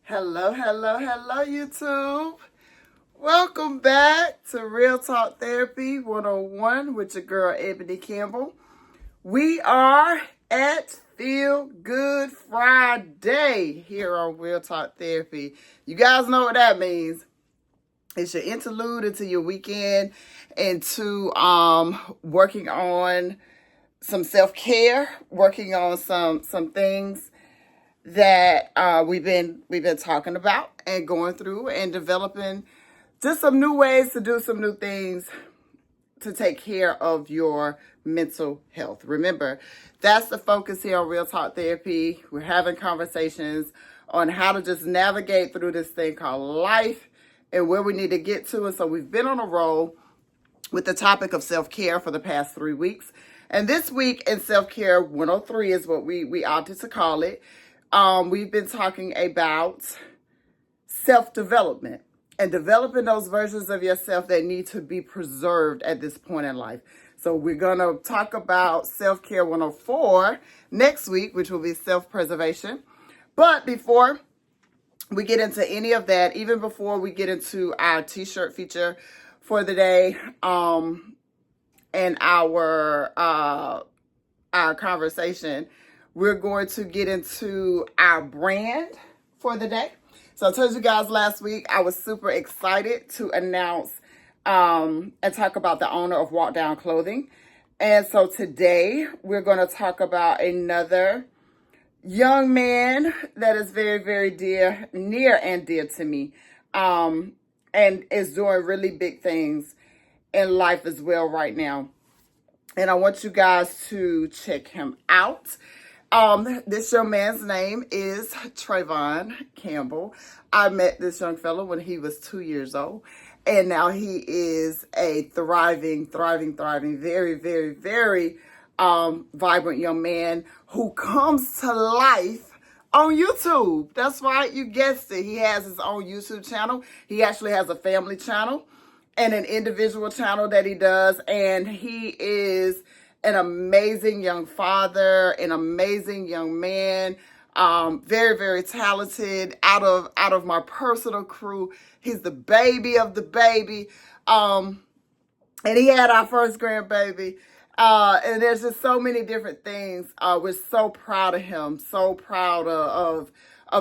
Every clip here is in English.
Hello, hello, hello, YouTube. Welcome back to Real Talk Therapy 101 with your girl, Ebony Campbell. We are at Feel Good Friday here on Real Talk Therapy. You guys know what that means. It's your interlude into your weekend, into working on some self-care, working on some things that we've been talking about and going through and developing just some new ways to do some new things to take care of your mental health. Remember, that's the focus here on Real Talk Therapy. We're having conversations on how to just navigate through this thing called life and where we need to get to. And so we've been on a roll with the topic of self-care for the past 3 weeks. And this week in Self-Care 103 is what we opted to call it. We've been talking about self-development and developing those versions of yourself that need to be preserved at this point in life. So we're going to talk about Self-Care 104 next week, which will be self-preservation. But before we get into any of that, even before we get into our t-shirt feature for the day, and our conversation, we're going to get into our brand for the day. So I told you guys last week, I was super excited to announce and talk about the owner of Walk Down Clothing. And so today we're going to talk about another young man that is very, very near and dear to me, and is doing really big things in life as well right now. And I want you guys to check him out. This young man's name is Trayvon Campbell. I met this young fellow when he was 2 years old. And now he is a thriving, very, very, very vibrant young man who comes to life on YouTube. That's right, you guessed it. He has his own YouTube channel. He actually has a family channel and an individual channel that he does. And he is an amazing young father, an amazing young man, very, very talented, out of my personal crew. He's the baby of the baby. And he had our first grandbaby. And there's just so many different things. We're so proud of him, so proud of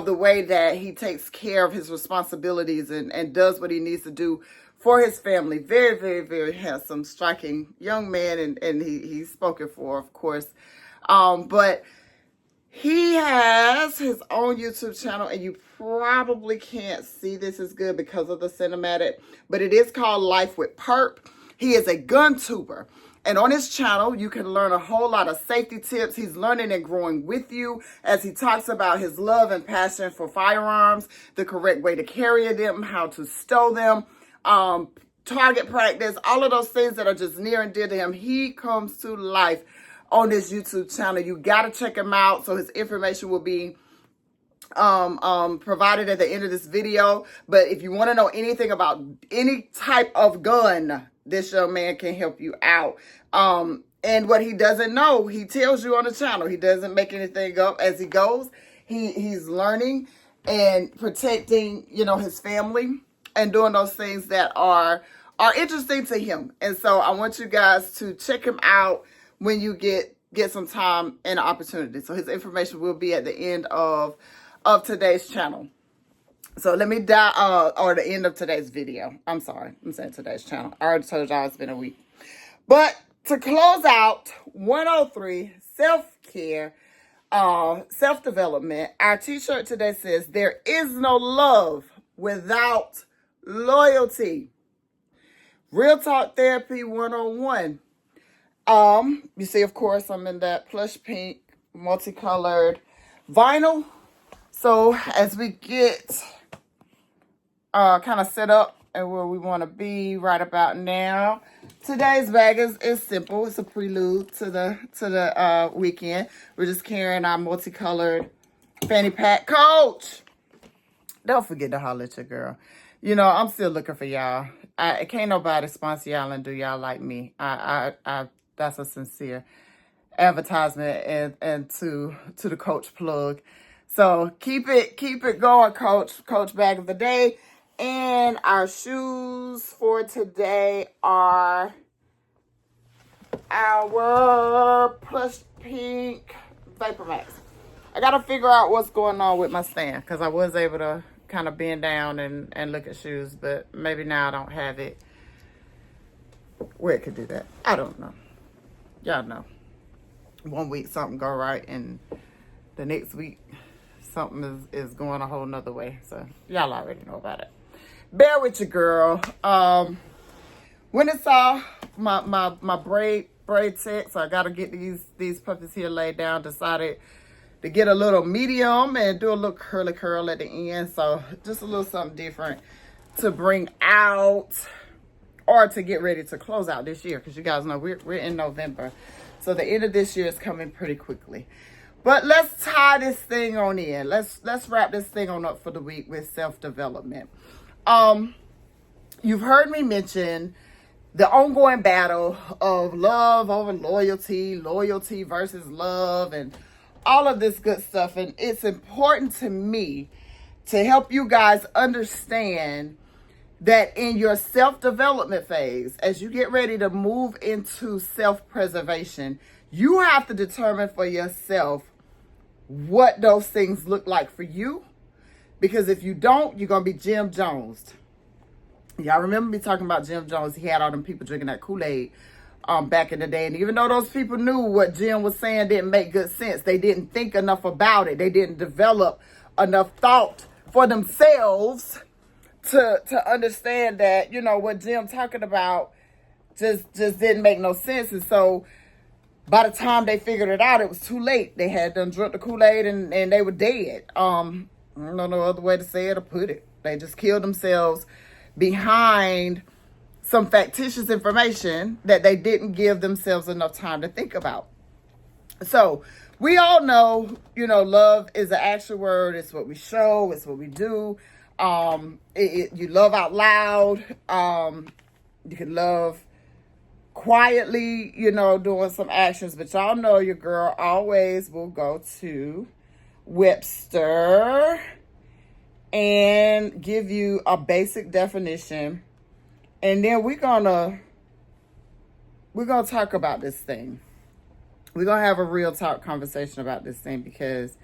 the way that he takes care of his responsibilities and does what he needs to do for his family. Very, very, very handsome, striking young man, and he's spoken for, of course. But he has his own YouTube channel, and you probably can't see this as good because of the cinematic, but it is called Life with Perp. He is a gun tuber. And on his channel, you can learn a whole lot of safety tips. He's learning and growing with you as he talks about his love and passion for firearms, the correct way to carry them, how to stow them, target practice, all of those things that are just near and dear to him. He comes to life on this YouTube channel. You got to check him out. So his information will be provided at the end of this video. But if you want to know anything about any type of gun, this young man can help you out. And what he doesn't know, he tells you on the channel. He doesn't make anything up as he goes. He's learning and protecting, his family and doing those things that are interesting to him. And so I want you guys to check him out when you get some time and opportunity. So his information will be at the end of today's channel. So let me or the end of today's video. I'm sorry, I'm saying today's channel. I already told y'all it's been a week. But to close out 103, self-care, self-development, our t-shirt today says, there is no love without loyalty. Real Talk Therapy 101. You see, of course, I'm in that plush pink, multicolored vinyl. So as we get kind of set up and where we want to be right about now, today's bag is simple. It's a prelude to the weekend. We're just carrying our multicolored fanny pack. Coach, don't forget to holler at your girl. I'm still looking for y'all. I can't nobody sponsor y'all and do y'all like me. I that's a sincere advertisement and to the coach plug. So keep it going, Coach Bag of the Day. And our shoes for today are our Plush Pink Vapor Max. I gotta figure out what's going on with my stand because I was able to kind of bend down and look at shoes, but maybe now I don't have it where it could do that. I don't know. Y'all know. One week something go right and the next week something is going a whole nother way. So y'all already know about it. Bear with your girl. When it's all my braid set, so I gotta get these puppies here laid down. Decided to get a little medium and do a little curly curl at the end. So just a little something different to bring out or to get ready to close out this year. Because you guys know we're in November. So the end of this year is coming pretty quickly. But let's tie this thing on in. Let's wrap this thing on up for the week with self-development. You've heard me mention the ongoing battle of love over loyalty, loyalty versus love, and all of this good stuff. And it's important to me to help you guys understand that in your self-development phase, as you get ready to move into self-preservation, you have to determine for yourself what those things look like for you. Because if you don't, you're going to be Jim Jones. Y'all remember me talking about Jim Jones? He had all them people drinking that Kool-Aid back in the day. And even though those people knew what Jim was saying didn't make good sense, they didn't think enough about it. They didn't develop enough thought for themselves to understand that, you know, what Jim talking about just didn't make no sense. And so by the time they figured it out, it was too late. They had done drunk the Kool-Aid and they were dead. I don't know no other way to say it or put it. They just killed themselves behind some factitious information that they didn't give themselves enough time to think about. So we all know, you know, love is an action word. It's what we show. It's what we do. You love out loud. You can love quietly, you know, doing some actions. But y'all know your girl always will go to Webster and give you a basic definition, and then we're gonna talk about this thing. We're gonna have a real talk conversation about this thing because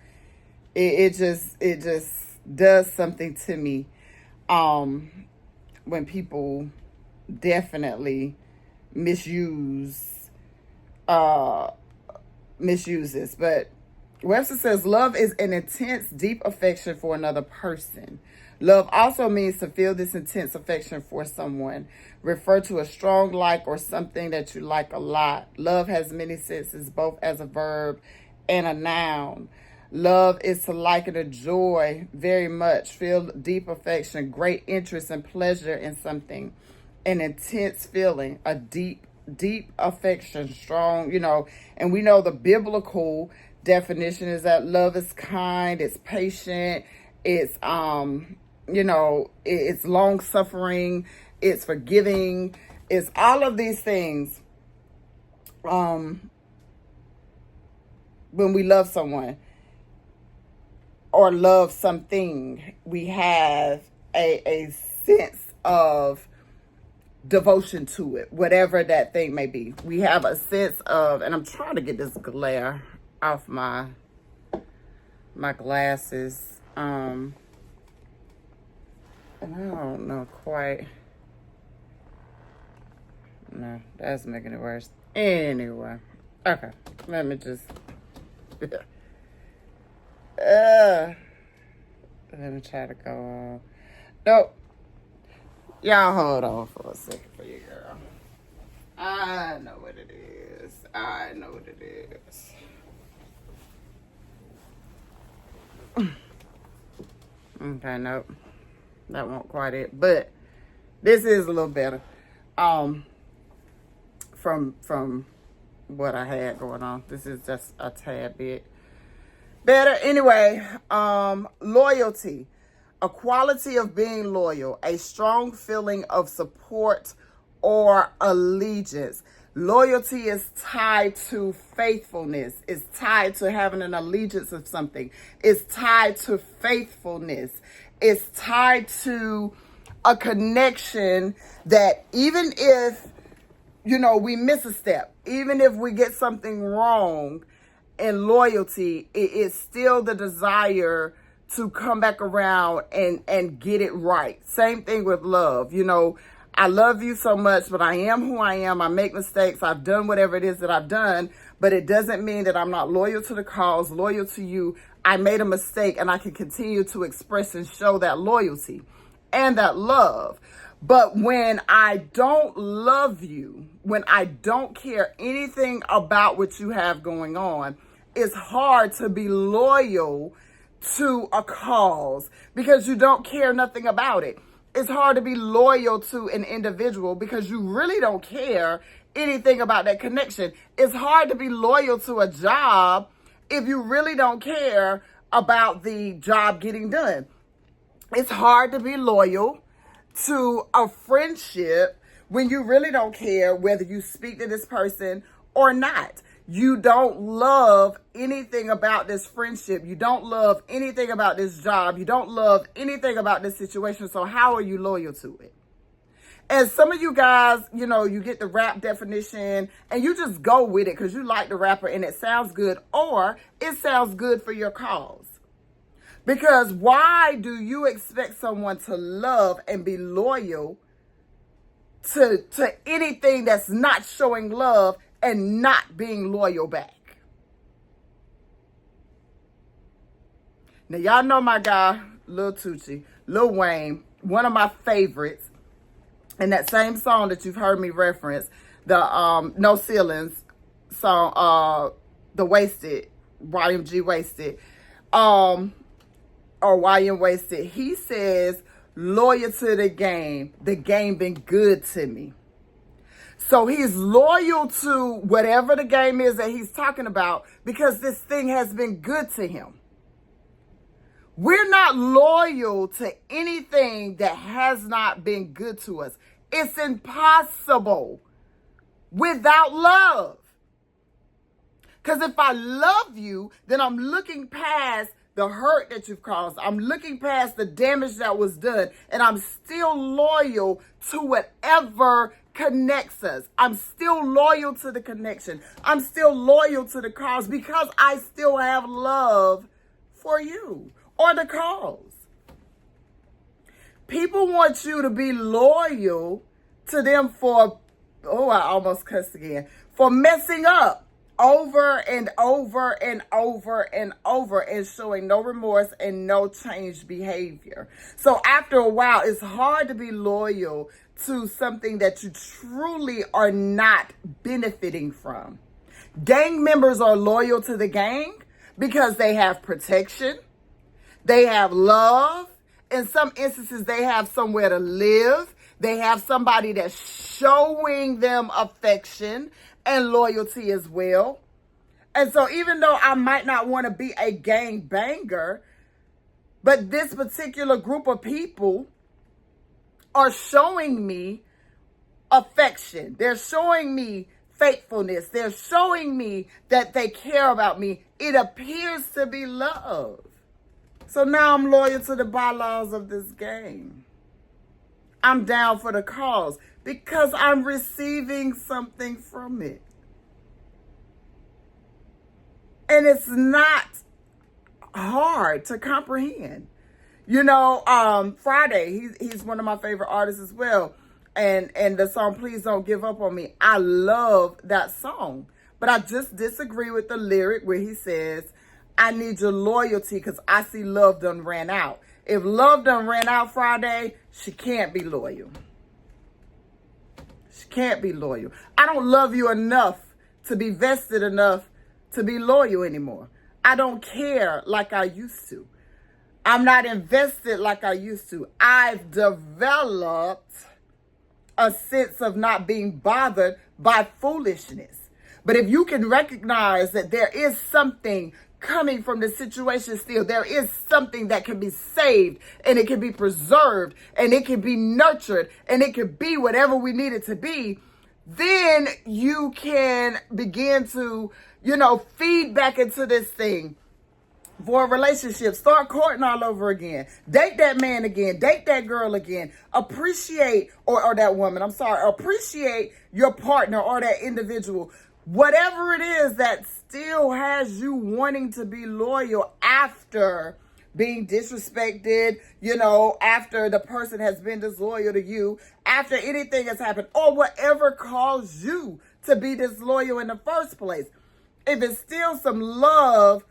it just does something to me when people definitely misuse this. But Webster says love is an intense, deep affection for another person. Love also means to feel this intense affection for someone. Refer to a strong like or something that you like a lot. Love has many senses, both as a verb and a noun. Love is to like and enjoy very much, feel deep affection, great interest and pleasure in something, an intense feeling, a deep affection, strong, you know. And we know the biblical definition is that love is kind, it's patient, it's you know, it's long suffering, it's forgiving, it's all of these things. When we love someone or love something, we have a sense of devotion to it, whatever that thing may be. We have a sense of, and I'm trying to get this glare off my glasses. And I don't know quite. No, that's making it worse. Anyway, okay, let me just let me try to go on. Nope. Y'all hold on for a second for your girl. I know what it is. I know what it is. Okay, nope. That won't quite it. But this is a little better. From what I had going on. This is just a tad bit better. Anyway, loyalty. A quality of being loyal, a strong feeling of support or allegiance. Loyalty is tied to faithfulness. It's tied to having an allegiance of something. It's tied to faithfulness. It's tied to a connection that even if, we miss a step, even if we get something wrong in loyalty, it is still the desire to come back around and get it right. Same thing with love. I love you so much, but I am who I am. I make mistakes. I've done whatever it is that I've done, but it doesn't mean that I'm not loyal to the cause, loyal to you. I made a mistake, and I can continue to express and show that loyalty and that love. But when I don't love you, when I don't care anything about what you have going on, it's hard to be loyal to a cause because you don't care nothing about it. It's hard to be loyal to an individual because you really don't care anything about that connection. It's hard to be loyal to a job if you really don't care about the job getting done. It's hard to be loyal to a friendship when you really don't care whether you speak to this person or not. You don't love anything about this friendship. You don't love anything about this job. You don't love anything about this situation. So how are you loyal to it? And some of you guys, you get the rap definition and you just go with it because you like the rapper and it sounds good, or it sounds good for your cause. Because why do you expect someone to love and be loyal to anything that's not showing love and not being loyal back? Now, y'all know my guy, Lil Tucci, Lil Wayne, one of my favorites. And that same song that you've heard me reference, the No Ceilings song, the Wasted, YMG Wasted, or YM Wasted, he says, loyal to the game been good to me. So he's loyal to whatever the game is that he's talking about because this thing has been good to him. We're not loyal to anything that has not been good to us. It's impossible without love. Because if I love you, then I'm looking past the hurt that you've caused. I'm looking past the damage that was done. And I'm still loyal to whatever connects us. I'm still loyal to the connection. I'm still loyal to the cause because I still have love for you or the cause. People want you to be loyal to them for, I almost cussed again, for messing up over and over and over and over and showing no remorse and no changed behavior. So after a while, it's hard to be loyal to something that you truly are not benefiting from. Gang members are loyal to the gang because they have protection, they have love. In some instances, they have somewhere to live. They have somebody that's showing them affection and loyalty as well. And so even though I might not want to be a gang banger, but this particular group of people are showing me affection. They're showing me faithfulness. They're showing me that they care about me. It appears to be love. So now I'm loyal to the bylaws of this game. I'm down for the cause because I'm receiving something from it. And it's not hard to comprehend. Friday, he's one of my favorite artists as well. And the song, Please Don't Give Up on Me. I love that song. But I just disagree with the lyric where he says, I need your loyalty because I see love done ran out. If love done ran out Friday, she can't be loyal. She can't be loyal. I don't love you enough to be vested enough to be loyal anymore. I don't care like I used to. I'm not invested like I used to. I've developed a sense of not being bothered by foolishness. But if you can recognize that there is something coming from the situation still, there is something that can be saved and it can be preserved and it can be nurtured and it can be whatever we need it to be, then you can begin to, feed back into this thing for a relationship. Start courting all over again. Date that man again. Date that girl again. Appreciate, or that woman, I'm sorry. Appreciate your partner or that individual. Whatever it is that still has you wanting to be loyal after being disrespected, after the person has been disloyal to you, after anything has happened, or whatever caused you to be disloyal in the first place. If it's still some love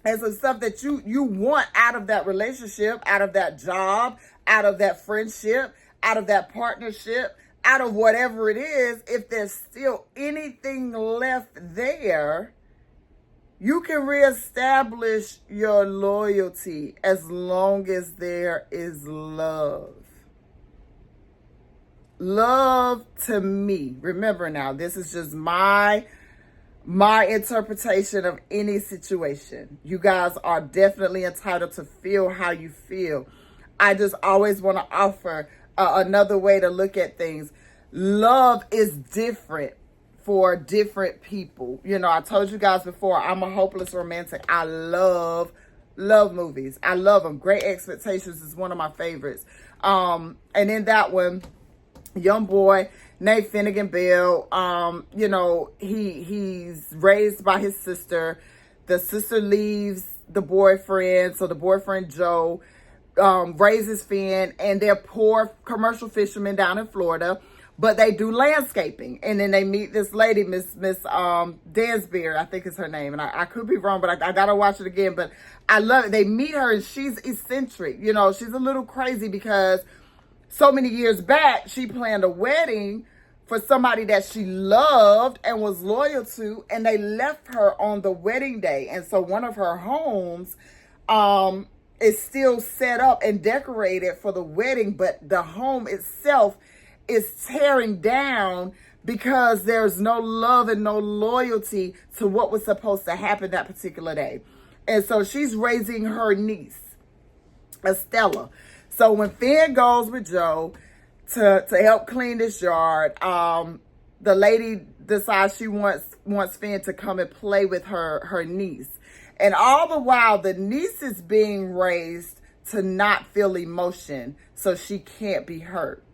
and some stuff that you want out of that relationship, out of that job, out of that friendship, out of that partnership, out of whatever it is, if there's still anything left there, you can reestablish your loyalty as long as there is love. Love, to me, remember now, this is just my interpretation of any situation. You guys are definitely entitled to feel how you feel. I just always want to offer another way to look at things. Love is different for different people. I told you guys before, I'm a hopeless romantic. I love movies. I love them. Great Expectations is one of my favorites. And in that one, young boy named Finnegan Bell, he's raised by his sister. The sister leaves the boyfriend, so the boyfriend Joe raises Finn, and they're poor commercial fishermen down in Florida, but they do landscaping. And then they meet this lady, Miss Dansbeard, I think is her name, and I could be wrong, but I gotta watch it again. But I love it. They meet her, and she's eccentric. She's a little crazy because so many years back, she planned a wedding for somebody that she loved and was loyal to, and they left her on the wedding day. And so one of her homes is still set up and decorated for the wedding, but the home itself is tearing down because there's no love and no loyalty to what was supposed to happen that particular day. And so she's raising her niece, Estella. So when Finn goes with Joe to help clean this yard, the lady decides she wants Finn to come and play with her niece. And all the while, the niece is being raised to not feel emotion, so she can't be hurt.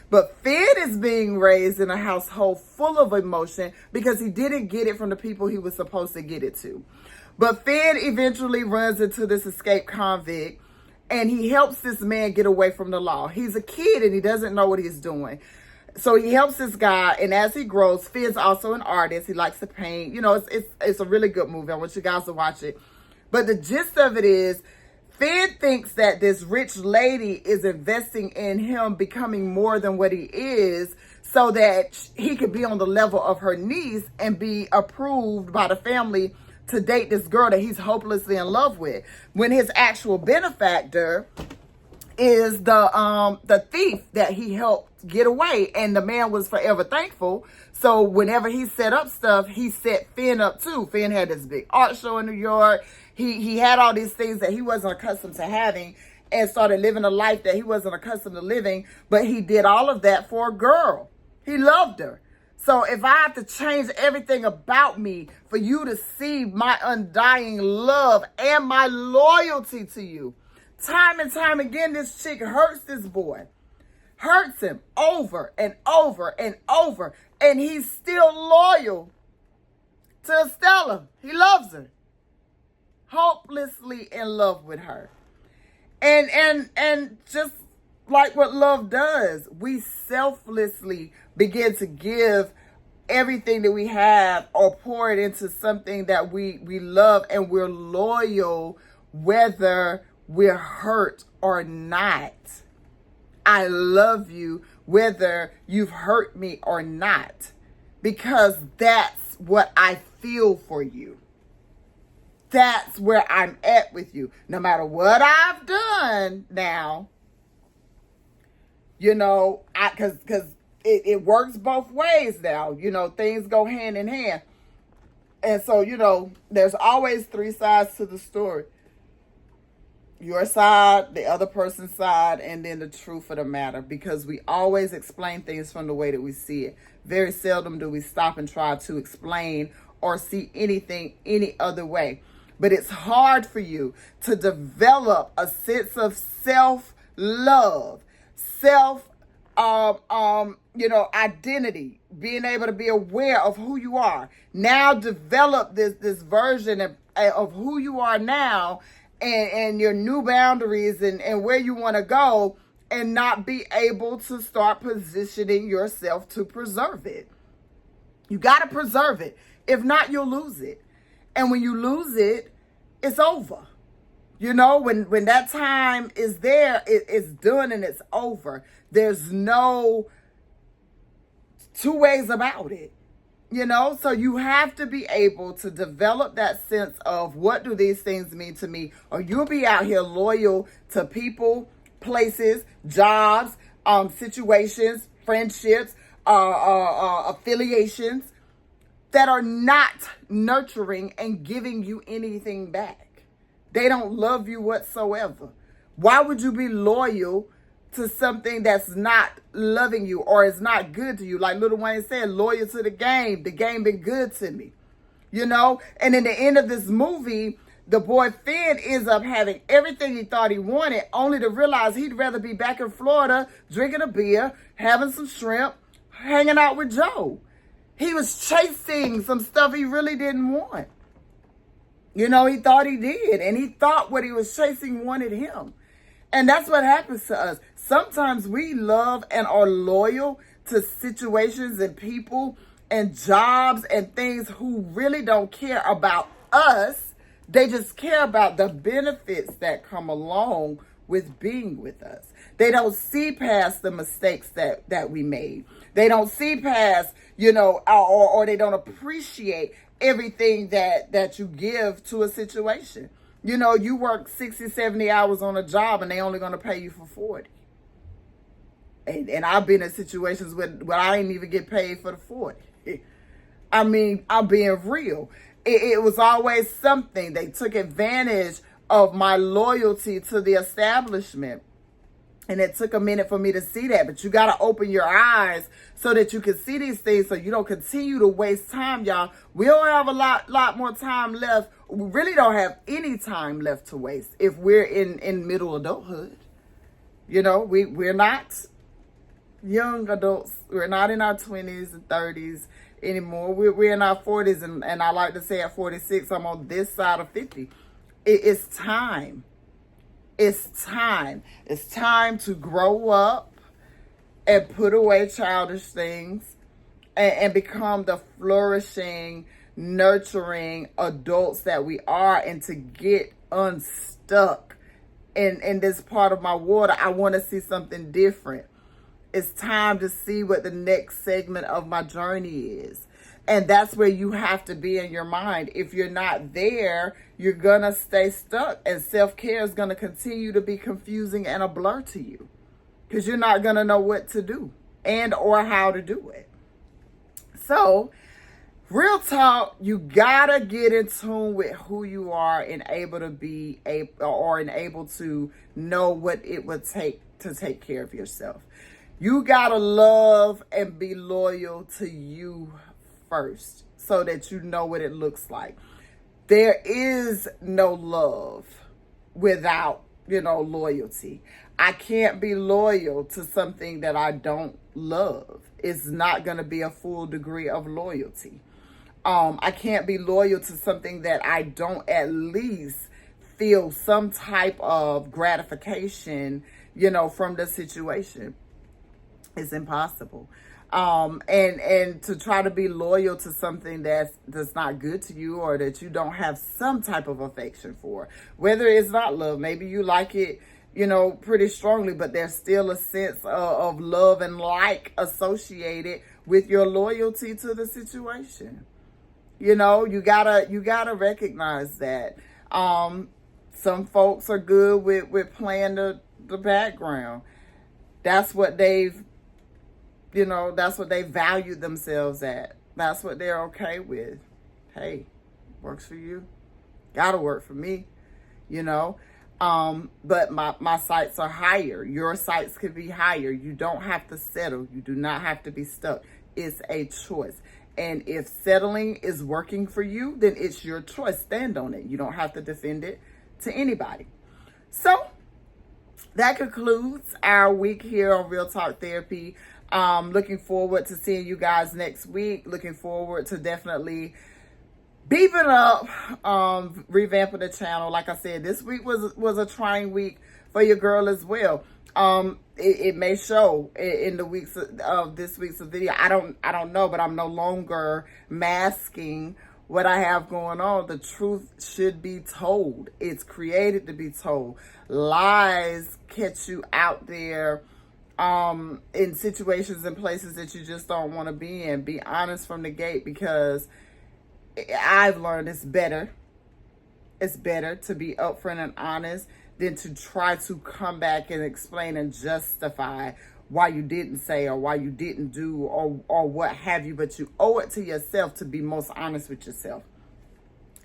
But Finn is being raised in a household full of emotion because he didn't get it from the people he was supposed to get it to. But Finn eventually runs into this escaped convict, and he helps this man get away from the law. He's a kid and he doesn't know what he's doing. So he helps this guy, and as he grows, Finn's also an artist. He likes to paint. It's a really good movie. I want you guys to watch it. But the gist of it is, Finn thinks that this rich lady is investing in him becoming more than what he is so that he could be on the level of her niece and be approved by the family to date this girl that he's hopelessly in love with. When his actual benefactor is the thief that he helped get away, and the man was forever thankful. So whenever he set up stuff, he set Finn up too. Finn had this big art show in New York. He had all these things that he wasn't accustomed to having, and started living a life that he wasn't accustomed to living. But he did all of that for a girl. He loved her. So if I have to change everything about me for you to see my undying love and my loyalty to you, time and time again, this chick hurts this boy. Hurts him over and over and over. And he's still loyal to Stella. He loves her. Hopelessly in love with her. And just like what love does, we selflessly begin to give everything that we have or pour it into something that we love, and we're loyal whether we're hurt or not. I love you whether you've hurt me or not, because that's what I feel for you. That's where I'm at with you. No matter what I've done now, because it works both ways now. Things go hand in hand. And so, there's always three sides to the story. your side, the other person's side, and then the truth of the matter, because we always explain things from the way that we see it. Very seldom do we stop and try to explain or see anything any other way. But it's hard for you to develop a sense of self-love, identity, being able to be aware of who you are. Now develop this version of who you are now, and your new boundaries, and where you want to go, and not be able to start positioning yourself to preserve it. You got to preserve it. If not, you'll lose it. And when you lose it, it's over. You know, when that time is there, it's done and it's over. There's no two ways about it. You know, so you have to be able to develop that sense of, what do these things mean to me? Or you'll be out here loyal to people, places, jobs, situations, friendships, affiliations that are not nurturing and giving you anything back. They don't love you whatsoever. Why would you be loyal to something that's not loving you or is not good to you? Like Lil Wayne said, loyal to the game. The game been good to me. You know? And in the end of this movie, the boy Finn ends up having everything he thought he wanted, only to realize he'd rather be back in Florida drinking a beer, having some shrimp, hanging out with Joe. He was chasing some stuff he really didn't want. You know, he thought he did, and he thought what he was chasing wanted him. And that's what happens to us. Sometimes we love and are loyal to situations and people and jobs and things who really don't care about us. They just care about the benefits that come along with being with us. They don't see past the mistakes that we made. They don't see past, or they don't appreciate everything that you give to a situation. You know, you work 60, 70 hours on a job and they only going to pay you for 40. And I've been in situations where I didn't even get paid for the 40. I mean, I'm being real. It was always something. They took advantage of my loyalty to the establishment. And it took a minute for me to see that. But you got to open your eyes so that you can see these things, so you don't continue to waste time, y'all. We don't have a lot more time left. We really don't have any time left to waste if we're in middle adulthood. You know, we're not young adults. We're not in our 20s and 30s anymore. We're in our 40s. And I like to say at 46, I'm on this side of 50. It's time. It's time. It's time to grow up and put away childish things and become the flourishing, nurturing adults that we are, and to get unstuck in this part of my water. I want to see something different. It's time to see what the next segment of my journey is. And that's where you have to be in your mind. If you're not there, you're going to stay stuck. And self-care is going to continue to be confusing and a blur to you, because you're not going to know what to do and or how to do it. So, real talk, you got to get in tune with who you are and able to know what it would take to take care of yourself. You got to love and be loyal to you first, so that you know what it looks like. There is no love without, loyalty. I can't be loyal to something that I don't love. It's not going to be a full degree of loyalty. I can't be loyal to something that I don't at least feel some type of gratification, from the situation. It's impossible. And to try to be loyal to something that's not good to you, or that you don't have some type of affection for, whether it's not love, maybe you like it, pretty strongly, but there's still a sense of love and like associated with your loyalty to the situation. You gotta recognize that. Some folks are good with playing the background. That's what they've that's what they value themselves at. That's what they're okay with. Hey, works for you. Gotta work for me. But my sights are higher. Your sights could be higher. You don't have to settle. You do not have to be stuck. It's a choice. And if settling is working for you, then it's your choice. Stand on it. You don't have to defend it to anybody. So that concludes our week here on Real Talk Therapy. Looking forward to seeing you guys next week. Looking forward to definitely beeping up, revamping the channel. Like I said, this week was a trying week for your girl as well. It may show in the weeks of this week's video. I don't know, but I'm no longer masking what I have going on. The truth should be told. It's created to be told. Lies catch you out there in situations and places that you just don't want to be in. Be honest from the gate, because I've learned it's better to be upfront and honest than to try to come back and explain and justify why you didn't say or why you didn't do or what have you. But you owe it to yourself to be most honest with yourself.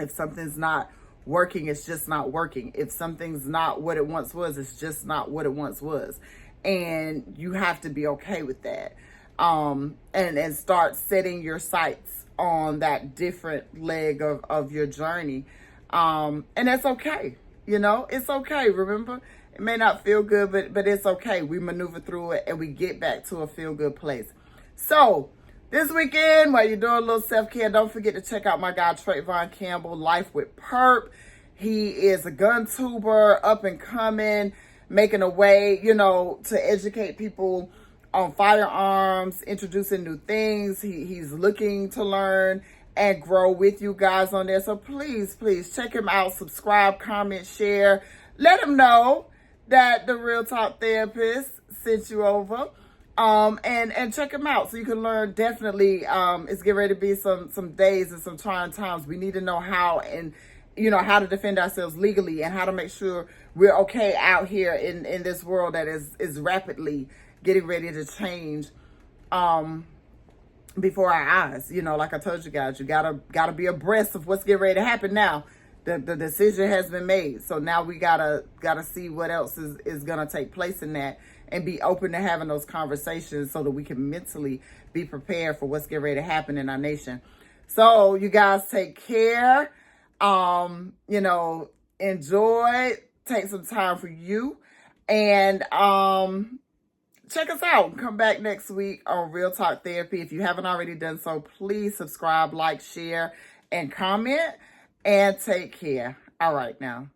If something's not working, it's just not working. If something's not what it once was, it's just not what it once was. And you have to be okay with that. And start setting your sights on that different leg of your journey. And that's okay. You know, it's okay. Remember, it may not feel good, but it's okay. We maneuver through it and we get back to a feel-good place. So this weekend, while you're doing a little self-care, don't forget to check out my guy, Trayvon Campbell, Life with Perp. He is a gun tuber, up and coming, making a way, you know, to educate people on firearms, introducing new things. He's looking to learn and grow with you guys on there. So please check him out. Subscribe, comment, share. Let him know that the Real Talk Therapist sent you over. And check him out so you can learn. Definitely, it's getting ready to be some days and some trying times. We need to know how and how to defend ourselves legally and how to make sure we're okay out here in this world that is rapidly getting ready to change before our eyes. Like I told you guys, you gotta be abreast of what's getting ready to happen now. The decision has been made. So now we gotta see what else is gonna take place in that and be open to having those conversations so that we can mentally be prepared for what's getting ready to happen in our nation. So you guys take care. Enjoy, take some time for you, and check us out. Come back next week on Real Talk Therapy. If you haven't already done so, please subscribe, like, share, and comment, and take care. All right now.